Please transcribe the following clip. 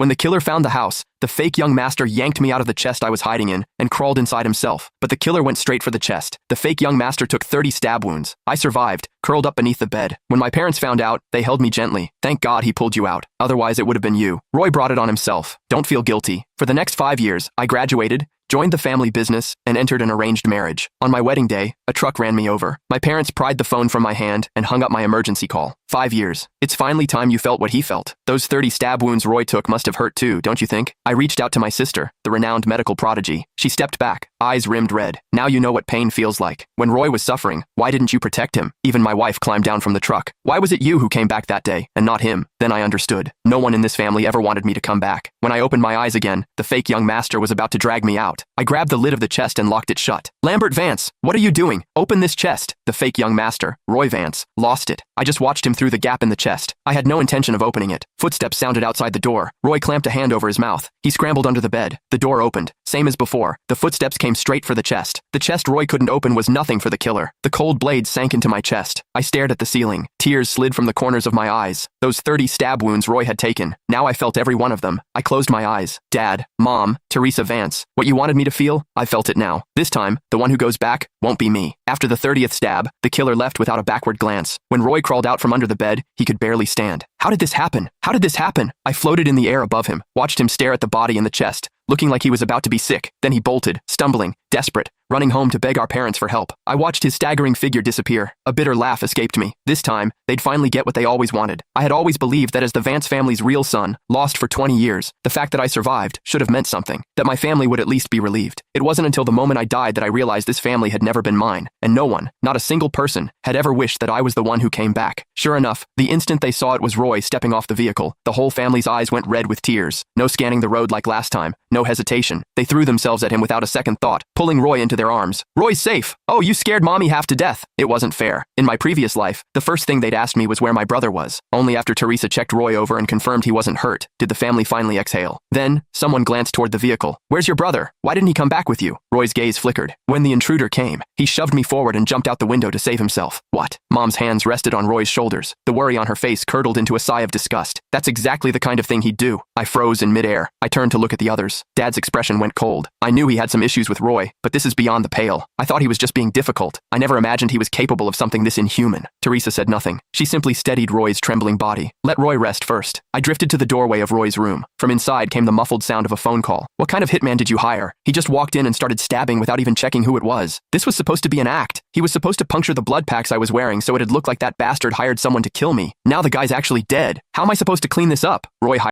When the killer found the house, the fake young master yanked me out of the chest I was hiding in and crawled inside himself. But the killer went straight for the chest. The fake young master took 30 stab wounds. I survived, curled up beneath the bed. When my parents found out, they held me gently. Thank God he pulled you out. Otherwise, it would have been you. Roy brought it on himself. Don't feel guilty. For the next 5 years, I graduated, joined the family business, and entered an arranged marriage. On my wedding day, a truck ran me over. My parents pried the phone from my hand and hung up my emergency call. 5 years. It's finally time you felt what he felt. Those 30 stab wounds Roy took must have hurt too, don't you think? I reached out to my sister, the renowned medical prodigy. She stepped back, eyes rimmed red. Now you know what pain feels like. When Roy was suffering, why didn't you protect him? Even my wife climbed down from the truck. Why was it you who came back that day, and not him? Then I understood. No one in this family ever wanted me to come back. When I opened my eyes again, the fake young master was about to drag me out. I grabbed the lid of the chest and locked it shut. Lambert Vance, what are you doing? Open this chest. The fake young master, Roy Vance, lost it. I just watched him through the gap in the chest. I had no intention of opening it. Footsteps sounded outside the door. Roy clamped a hand over his mouth. He scrambled under the bed. The door opened. Same as before. The footsteps came straight for the chest. The chest Roy couldn't open was nothing for the killer. The cold blade sank into my chest. I stared at the ceiling. Tears slid from the corners of my eyes. Those 30 stab wounds Roy had taken. Now I felt every one of them. I closed my eyes. Dad, Mom, Teresa Vance. What you wanted me to feel? I felt it now. This time, the one who goes back won't be me. After the 30th stab, the killer left without a backward glance. When Roy crawled out from under the bed, he could barely stand. How did this happen? How did this happen? I floated in the air above him, watched him stare at the body in the chest, looking like he was about to be sick. Then he bolted, stumbling, desperate, running home to beg our parents for help. I watched his staggering figure disappear. A bitter laugh escaped me. This time, they'd finally get what they always wanted. I had always believed that as the Vance family's real son, lost for 20 years, the fact that I survived should have meant something, that my family would at least be relieved. It wasn't until the moment I died that I realized this family had never been mine, and no one, not a single person, had ever wished that I was the one who came back. Sure enough, the instant they saw it was Roy stepping off the vehicle, the whole family's eyes went red with tears. No scanning the road like last time, no hesitation. They threw themselves at him without a second thought, pulling Roy into their arms. Roy's safe. Oh, you scared Mommy half to death. It wasn't fair. In my previous life, the first thing they'd asked me was where my brother was. Only after Teresa checked Roy over and confirmed he wasn't hurt, did the family finally exhale. Then, someone glanced toward the vehicle. Where's your brother? Why didn't he come back with you? Roy's gaze flickered. When the intruder came, he shoved me forward and jumped out the window to save himself. What? Mom's hands rested on Roy's shoulders. The worry on her face curdled into a sigh of disgust. That's exactly the kind of thing he'd do. I froze in midair. I turned to look at the others. Dad's expression went cold. I knew he had some issues with Roy, but this is beyond the pale. I thought he was just being difficult. I never imagined he was capable of something this inhuman. Teresa said nothing. She simply steadied Roy's trembling body. Let Roy rest first. I drifted to the doorway of Roy's room. From inside came the muffled sound of a phone call. What kind of hitman did you hire? He just walked in and started stabbing without even checking who it was. This was supposed to be an act. He was supposed to puncture the blood packs I was wearing so it'd look like that bastard hired someone to kill me. Now the guy's actually dead. How am I supposed to clean this up? Roy